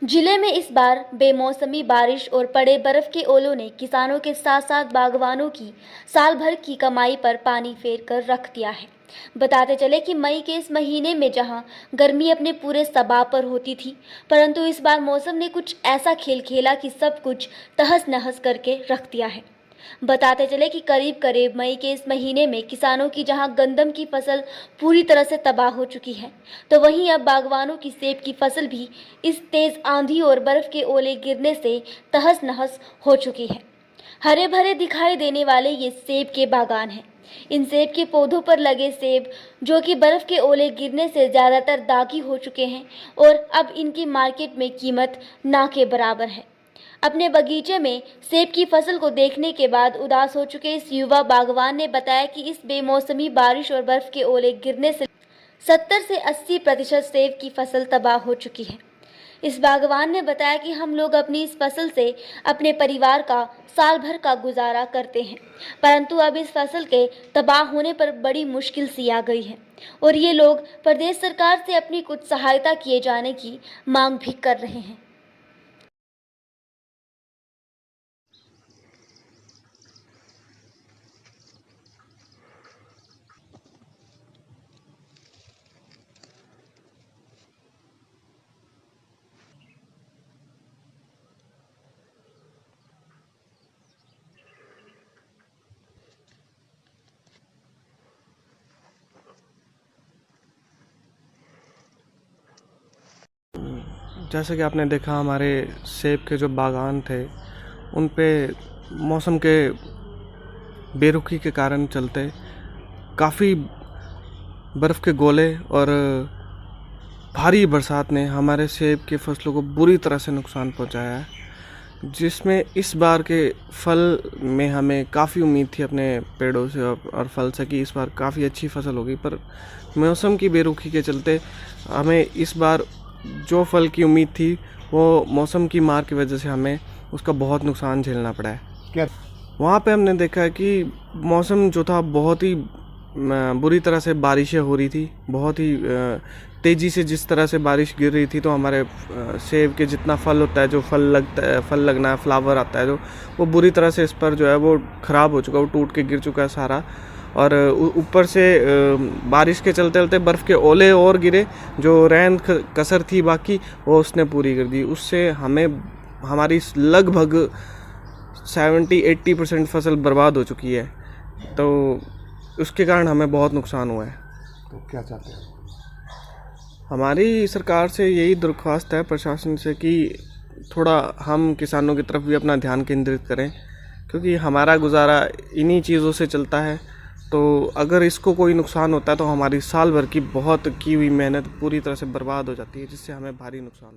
जिले में इस बार बेमौसमी बारिश और पड़े बर्फ के ओलों ने किसानों के साथ साथ बागवानों की साल भर की कमाई पर पानी फेर कर रख दिया है। बताते चले कि मई के इस महीने में जहां गर्मी अपने पूरे सबाब पर होती थी, परंतु इस बार मौसम ने कुछ ऐसा खेल खेला कि सब कुछ तहस नहस करके रख दिया है। बताते चले कि करीब करीब मई के इस महीने में किसानों की जहां गंदम की फसल पूरी तरह से तबाह हो चुकी है, तो वहीं अब बागवानों की सेब की फसल भी इस तेज आंधी और बर्फ के ओले गिरने से तहस नहस हो चुकी है। हरे भरे दिखाई देने वाले ये सेब के बागान हैं। इन सेब के पौधों पर लगे सेब जो कि बर्फ के ओले गिरने से ज़्यादातर दागी हो चुके हैं और अब इनकी मार्केट में कीमत ना के बराबर है। अपने बगीचे में सेब की फसल को देखने के बाद उदास हो चुके इस युवा बागवान ने बताया कि इस बेमौसमी बारिश और बर्फ के ओले गिरने से 70 से 80% सेब की फसल तबाह हो चुकी है। इस बागवान ने बताया कि हम लोग अपनी इस फसल से अपने परिवार का साल भर का गुजारा करते हैं, परंतु अब इस फसल के तबाह होने पर बड़ी मुश्किल सी आ गई है और ये लोग प्रदेश सरकार से अपनी कुछ सहायता किए जाने की मांग भी कर रहे हैं। जैसे कि आपने देखा, हमारे सेब के जो बागान थे उन पे मौसम के बेरुखी के कारण चलते काफ़ी बर्फ़ के गोले और भारी बरसात ने हमारे सेब के फसलों को बुरी तरह से नुकसान पहुंचाया है, जिसमें इस बार के फल में हमें काफ़ी उम्मीद थी अपने पेड़ों से और फल से कि इस बार काफ़ी अच्छी फसल होगी, पर मौसम की बेरुखी के चलते हमें इस बार जो फल की उम्मीद थी वो मौसम की मार की वजह से हमें उसका बहुत नुकसान झेलना पड़ा है। क्या वहाँ पे हमने देखा है कि मौसम जो था बहुत ही बुरी तरह से बारिशें हो रही थी, बहुत ही तेज़ी से जिस तरह से बारिश गिर रही थी, तो हमारे सेब के जितना फल होता है, जो फल लगता है, फल लगना है, फ्लावर आता है जो, वो बुरी तरह से इस पर जो है वो ख़राब हो चुका है, वो टूट के गिर चुका है सारा। और ऊपर से बारिश के चलते चलते बर्फ़ के ओले और गिरे, जो रैन कसर थी बाकी वो उसने पूरी कर दी। उससे हमें हमारी लगभग 70-80% फसल बर्बाद हो चुकी है, तो उसके कारण हमें बहुत नुकसान हुआ है। तो क्या चाहते हैं? हमारी सरकार से यही दरख्वास्त है प्रशासन से कि थोड़ा हम किसानों की तरफ भी अपना ध्यान केंद्रित करें, क्योंकि हमारा गुजारा इन्हीं चीज़ों से चलता है। तो अगर इसको कोई नुकसान होता है तो हमारी साल भर की बहुत की हुई मेहनत पूरी तरह से बर्बाद हो जाती है, जिससे हमें भारी नुकसान